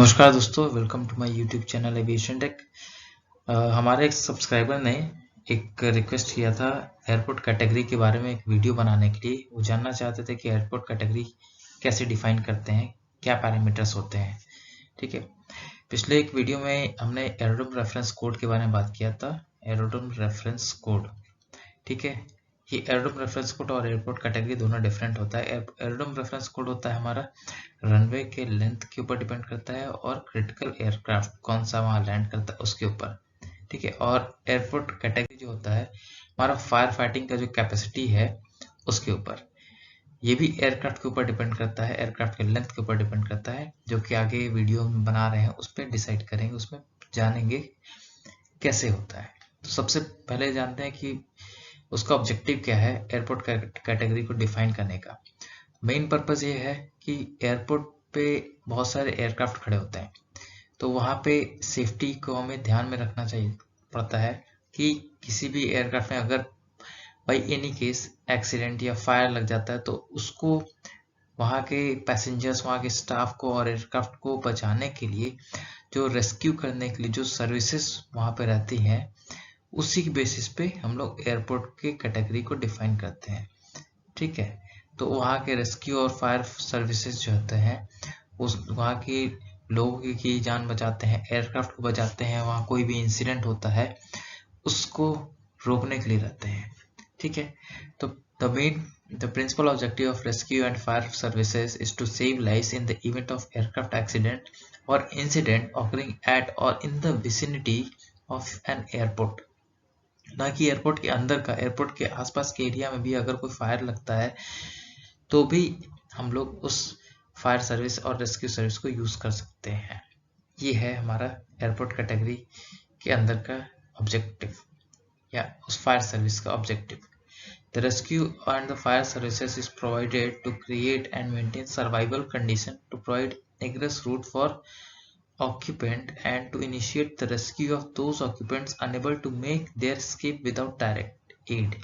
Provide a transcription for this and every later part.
नमस्कार दोस्तों, welcome to my YouTube channel aviation tech. हमारे एक सब्सक्राइबर ने एक रिक्वेस्ट किया था एयरपोर्ट कैटेगरी के बारे में एक वीडियो बनाने के लिए। वो जानना चाहते थे कि एयरपोर्ट कैटेगरी कैसे डिफाइन करते हैं, क्या पैरामीटर्स होते हैं। ठीक है, पिछले एक वीडियो में हमने एरोड्रोम रेफरेंस कोड के बारे में बात किया था। एरोड्रोम रेफरेंस कोड, ठीक है, ये एरोड्रोम रेफरेंस कोड और एयरपोर्ट कैटेगरी दोनों डिफरेंट होता है। एरोड्रोम रेफरेंस कोड होता है हमारा रनवे के लेंथ के ऊपर डिपेंड करता है और क्रिटिकल एयरक्राफ्ट कौन सा वहां लैंड करता है उसके ऊपर, ठीक है। और एयरपोर्ट कैटेगरी जो होता है हमारा फायर फाइटिंग का जो कैपेसिटी है उसके ऊपर। ये भी एयरक्राफ्ट के ऊपर डिपेंड करता है, एयरक्राफ्ट के लेंथ के ऊपर डिपेंड करता है, जो कि आगे वीडियो में बना रहे हैं उस पर डिसाइड करेंगे, उसमें जानेंगे कैसे होता है। तो सबसे पहले जानते हैं कि उसका ऑब्जेक्टिव क्या है एयरपोर्ट कैटेगरी को डिफाइन करने का। मेन पर्पस ये है कि एयरपोर्ट पे बहुत सारे एयरक्राफ्ट खड़े होते हैं, तो वहाँ पे सेफ्टी को हमें ध्यान में रखना चाहिए पड़ता है कि किसी भी एयरक्राफ्ट में अगर बाई एनी केस एक्सीडेंट या फायर लग जाता है तो उसको वहाँ के पैसेंजर्स, वहाँ के स्टाफ को और एयरक्राफ्ट को बचाने के लिए जो रेस्क्यू करने के लिए जो सर्विसेज वहाँ पे रहती हैं, उसी की बेसिस पे हम लोग एयरपोर्ट के कैटेगरी को डिफाइन करते हैं। ठीक है, तो वहाँ के रेस्क्यू और फायर सर्विसेज जो होते हैं उस वहाँ के लोगों की जान बचाते हैं, एयरक्राफ्ट को बचाते हैं, वहाँ कोई भी इंसिडेंट होता है उसको रोकने के लिए रहते हैं। ठीक है, तो the principal objective of rescue and fire services is to save lives in the event of aircraft accident or incident occurring at or in the vicinity of an airport। ना कि एयरपोर्ट के अंदर का, एयरपोर्ट के आसपास के area में भी अगर कोई फायर लगता है तो भी हम लोग उस फायर सर्विस और रेस्क्यू सर्विस को यूज कर सकते हैं। ये है हमारा एयरपोर्ट कैटेगरी के अंदर का ऑब्जेक्टिव या उस फायर सर्विस का objective. The rescue and the fire services is provided to create and maintain survival condition, to provide egress route for occupant and to initiate the rescue of those occupants unable to make their escape without direct aid।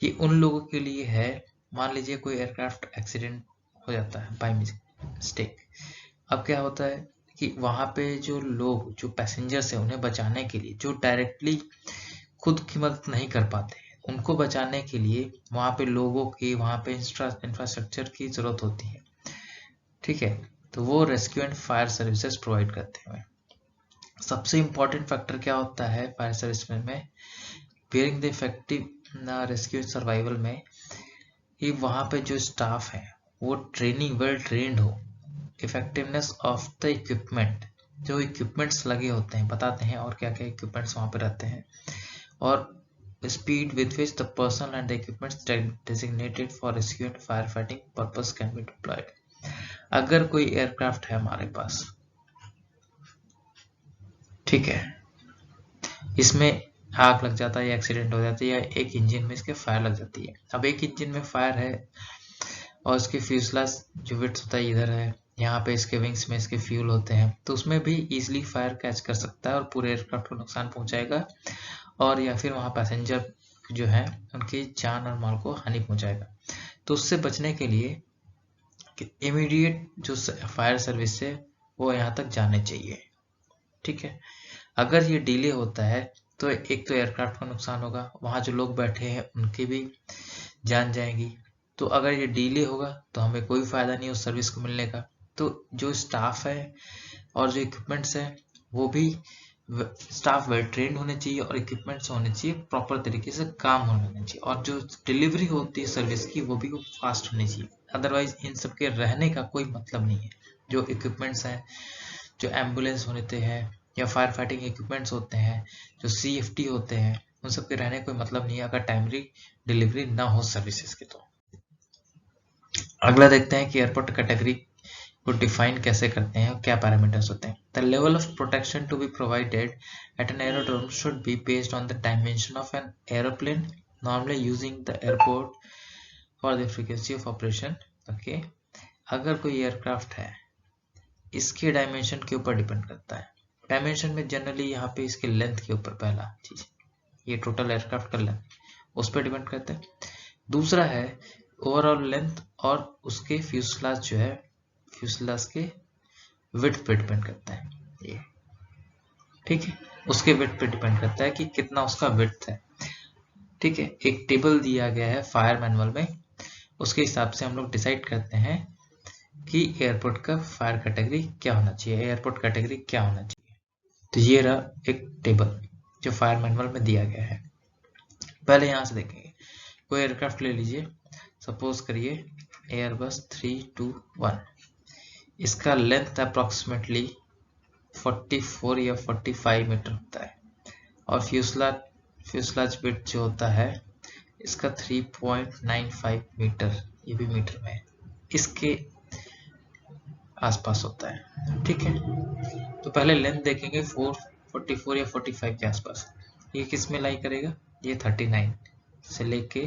ये उन लोगों के लिए है, मान लीजिए कोई aircraft accident हो जाता है बाय मिस्टेक। अब क्या होता है कि वहां पे जो लोग, जो पैसेंजर्स हैं, उन्हें बचाने के लिए, जो डायरेक्टली खुद की मदद नहीं कर पाते, उनको बचाने के लिए वहां पे लोगों की, वहां पे इंफ्रास्ट्रक्चर की जरूरत होती है। ठीक है, तो वो rescue and fire services provide करते हैं। सबसे इंपॉर्टेंट फैक्टर क्या होता है फायर सर्विस में bearing the effective rescue survival में, कि वहां पे जो स्टाफ है वो ट्रेनिंग वेल ट्रेंड हो, इफेक्टिवनेस ऑफ द इक्विपमेंट, जो इक्विपमेंट्स लगे होते हैं बताते हैं और क्या क्या इक्विपमेंट्स वहां पे रहते हैं, और speed with which the personnel and the equipments designated for rescue and firefighting purpose can be deployed। अगर कोई एयरक्राफ्ट है हमारे पास, ठीक है, इसमें आग लग जाता है या एक्सीडेंट हो जाता है या एक इंजन में इसके फायर लग जाती है। अब एक इंजन में फायर है और इसके फ्यूजलाज जो विड्थ होता है इधर है, यहाँ पे इसके विंग्स में इसके फ्यूल होते हैं, तो उसमें भी इजीली फायर कैच कर सकता है और पूरे एयरक्राफ्ट को नुकसान पहुंचाएगा, और या फिर वहां पैसेंजर जो है उनकी जान और माल को हानि पहुंचाएगा। तो उससे बचने के लिए इमीडिएट जो फायर सर्विस है वो यहाँ तक जाने चाहिए। ठीक है, अगर ये डिले होता है तो एक तो एयरक्राफ्ट का नुकसान होगा, वहां जो लोग बैठे हैं उनकी भी जान जाएगी। तो अगर ये डिले होगा तो हमें कोई फायदा नहीं उस सर्विस को मिलने का। तो जो स्टाफ है और जो इक्विपमेंट्स है वो भी स्टाफ वेल ट्रेंड होने चाहिए और इक्विपमेंट्स होने चाहिए प्रॉपर तरीके से काम होने चाहिए, और जो डिलीवरी होती है सर्विस की वो भी फास्ट होनी चाहिए। अदरवाइज इन सब के रहने का कोई मतलब नहीं है। जो इक्विपमेंट्स हैं, जो एम्बुलेंस होते हैं या फायर फाइटिंग इक्विपमेंट्स होते हैं, जो CFT होते हैं, उन सब के रहने कोई मतलब नहीं है अगर टाइमली डिलीवरी ना हो सर्विसेज के। तो अगला देखते हैं कि एयरपोर्ट कैटेगरी को डिफाइन कैसे करते हैं और क्या पैरामीटर्स होते हैं। The level of protection to be provided at an aerodrome should be based on the dimension of an aeroplane normally using the airport for the frequency of operation. Okay, अगर कोई aircraft है इसके dimension के ऊपर depend करता है। Dimension में generally यहाँ पे इसके लेंथ के ऊपर पहला चीज, ये टोटल एयरक्राफ्ट का लेंथ उस पर डिपेंड करता है। दूसरा है ओवरऑल लेंथ और उसके फ्यूजलाज जो है, फ्यूजलाज के विड्थ पे डिपेंड करता है ये, ठीक है, उसके विड्थ पे डिपेंड करता है कि कितना उसका विड्थ है, ठीक है। एक टेबल दिया गया है फायर मैनुअल में, उसके हिसाब से हम लोग डिसाइड करते हैं कि एयरपोर्ट का फायर कैटेगरी क्या होना चाहिए, एयरपोर्ट कैटेगरी क्या होना चाहिए। तो ये रहा एक टेबल जो फायर मैनुअल में दिया गया है। पहले यहाँ से देखेंगे, कोई एयरक्राफ्ट ले लीजिए, सपोज करिए एयरबस 321, इसका लेंथ अप्रोक्सीमेटली 44 या 45 मीटर होता है, और फ्यूसलाज विड्थ जो होता है इसका 3.95 मीटर, ये भी मीटर में है, इसके आसपास होता है, ठीक है। तो पहले लेंथ देखेंगे 44 या 45 के आसपास, ये किस में लाई करेगा, ये 39 से लेके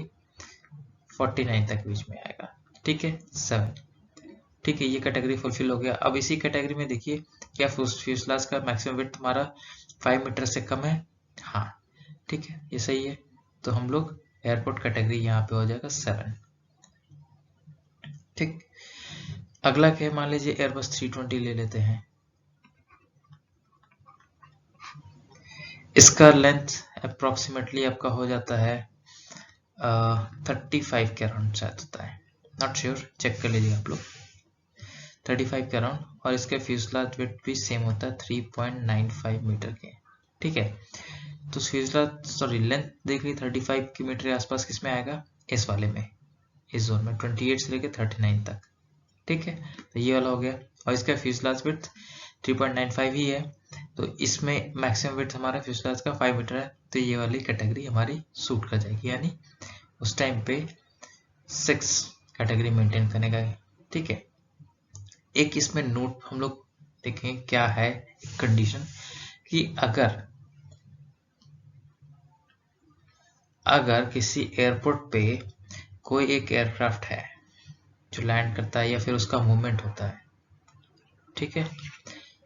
49 तक बीच में आएगा, ठीक है, 7, ठीक है, ये कैटेगरी फुलफिल हो गया। अब इसी कैटेगरी में देखिए क्या फ्यूसलाज का मैक्सिमम विड्थ हमारा 5 मीटर से कम है, हाँ, ठीक है, ये सही है। तो हम लोग एयरपोर्ट कैटेगरी यहाँ पे हो जाएगा 7, ठीक। अगला क्या, मान लीजिए एयरबस 320 ले लेते हैं, इसका लेंथ अप्रोक्सीमेटली आपका हो जाता है 35 के अराउंड शायद होता है, नॉट श्योर, चेक कर लीजिए आप लोग, 35 के अराउंड, और इसके फ्यूसलाज विड्थ भी सेम होता है 3.95 मीटर के, ठीक है। तो फ्यूसलाज लेंथ देख ली 35 की मीटर के आसपास, किसमें आएगा, इस वाले में, इस जोन में 28 से लेकर 39 तक, ठीक है। तो ये वाला हो गया, और इसका फ्यूसलाज विड्थ 3.95 ही है, तो इसमें मैक्सिमम विड्थ हमारा फ्यूसलाज का 5 मीटर है, तो ये वाली कैटेगरी हमारी सूट कर जाएगी, यानी उस टाइम पे 6 कैटेगरी मेंटेन करने का, ठीक है। एक इसमें नोट हम लोग देखें क्या है कंडीशन, कि अगर किसी एयरपोर्ट पे कोई एक एयरक्राफ्ट है जो लैंड करता है या फिर उसका मूवमेंट होता है, ठीक है,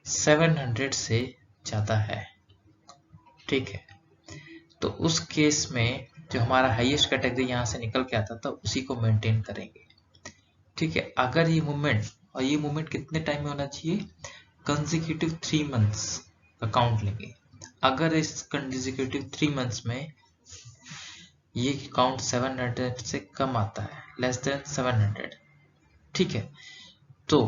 700 से ज़्यादा है, ठीक है, तो उस केस में जो हमारा हाईएस्ट कैटेगरी यहाँ से निकल के आता था उसी को मेंटेन करेंगे, ठीक है। अगर ये मूवमेंट, और ये मूवमेंट कितने टाइम में होना चाहिए, कंसेक्यूटिव 3 मंथ्स का काउंट लेंगे, अगर इस कंसेक्यूटिव 3 मंथ्स में ये काउंट 700 से कम आता है, लेस देन 700, ठीक है, तो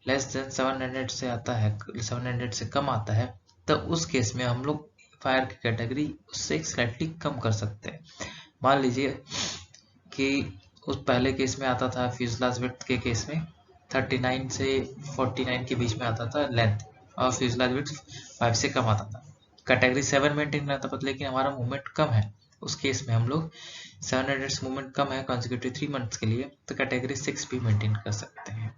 लेस देन 700 से आता है, 700 से कम आता है, तो उस केस में हम लोग फायर की कैटेगरी उससे स्लाइटली कम कर सकते हैं। मान लीजिए कि उस पहले केस में आता था, फ्यूसलाज विड्थ के केस में 39 से 49 के बीच में आता था लेंथ, और फ्यूसलाज विड्थ 5 से कम आता था, कैटेगरी 7 मेंटेन रहता था, लेकिन हमारा मूवमेंट कम है, उस केस में हम लोग 700 से मूवमेंट कम है कॉन्सेक्यूटिव 3 मंथ्स के लिए, तो कैटेगरी 6 भी मेंटेन कर सकते हैं,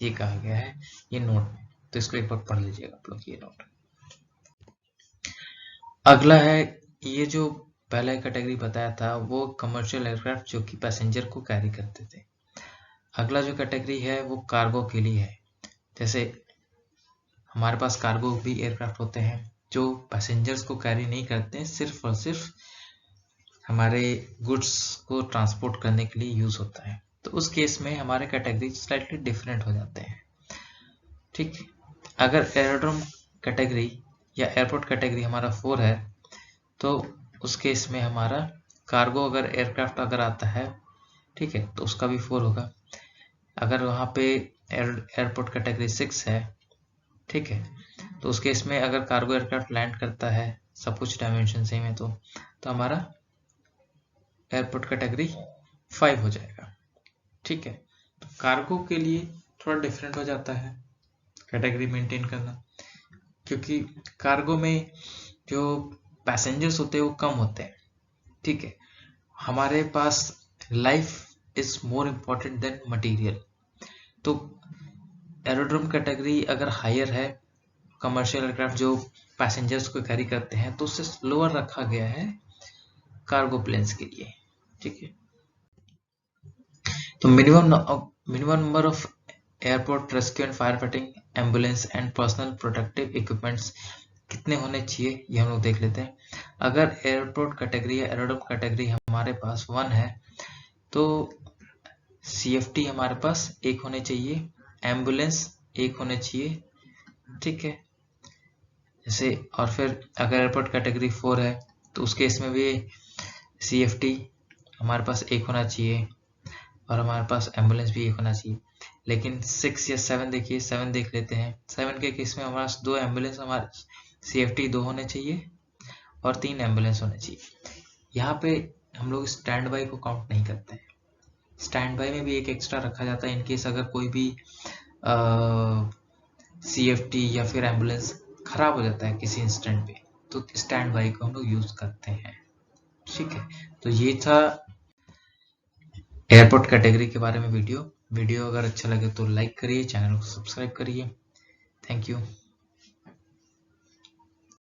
ये कहा गया है ये नोट में, तो इसको एक बार पढ़ लीजिएगा आप लोग, ये नोट। अगला है, ये जो पहला कैटेगरी बताया था वो कमर्शियल एयरक्राफ्ट जो कि पैसेंजर को कैरी करते थे। अगला जो कैटेगरी है वो कार्गो के लिए है, जैसे हमारे पास कार्गो भी एयरक्राफ्ट होते हैं जो पैसेंजर्स को कैरी नहीं करते हैं, सिर्फ और सिर्फ हमारे गुड्स को ट्रांसपोर्ट करने के लिए यूज होता है, तो उस केस में हमारे कैटेगरी स्लाइटली डिफरेंट हो जाते हैं, ठीक। अगर एरोड्रोम कैटेगरी या एयरपोर्ट कैटेगरी हमारा 4 है, तो उस केस में हमारा कार्गो अगर एयरक्राफ्ट अगर आता है, ठीक है, तो उसका भी 4 होगा। अगर वहाँ पे एयरपोर्ट कैटेगरी 6 है, ठीक है, तो उस केस में अगर कार्गो एयरक्राफ्ट लैंड करता है, सब कुछ डायमेंशन सेम है, तो हमारा एयरपोर्ट कैटेगरी 5 हो जाएगा, ठीक है। तो कार्गो के लिए थोड़ा डिफरेंट हो जाता है कैटेगरी मेंटेन करना, क्योंकि कार्गो में जो पैसेंजर्स होते हैं वो कम होते हैं, ठीक है, हमारे पास life is more important than material, तो एरोड्रोम कैटेगरी अगर हायर है, कमर्शियल एयरक्राफ्ट जो पैसेंजर्स को कैरी करते हैं, तो उससे लोअर रखा गया है कार्गो प्लेन्स के लिए, ठीक है। तो minimum number of airport rescue and fire fighting ambulance and personal protective equipments कितने होने चाहिए ये हम लोग देख लेते हैं। अगर एयरपोर्ट कैटेगरी या एरोड्रोम कैटेगरी हमारे पास 1 है, तो CFT हमारे पास 1 होने चाहिए, एम्बुलेंस 1 होने चाहिए, ठीक है। जैसे और फिर अगर एयरपोर्ट कैटेगरी 4 है तो उस केस में भी CFT हमारे पास 1 होना चाहिए और हमारे पास एम्बुलेंस भी 1 होना चाहिए। लेकिन 6 या 7 देखिए, 7 देख लेते हैं। 7 के केस में हमारे पास 2 एम्बुलेंस, हमारे CFT 2 होने चाहिए और 3 एम्बुलेंस होने चाहिए। यहाँ पे हम लोग स्टैंड बाई को काउंट नहीं करते हैं। स्टैंड बाई में भी एक एक्स्ट्रा रखा जाता है इनकेस अगर कोई भी CFT या फिर एम्बुलेंस खराब हो जाता है किसी इंस्टेंट पे, तो स्टैंड बाई को हम लोग यूज करते हैं, ठीक है। तो ये था एयरपोर्ट कैटेगरी के बारे में वीडियो अगर अच्छा लगे तो लाइक करिए, चैनल को सब्सक्राइब करिए। Thank you.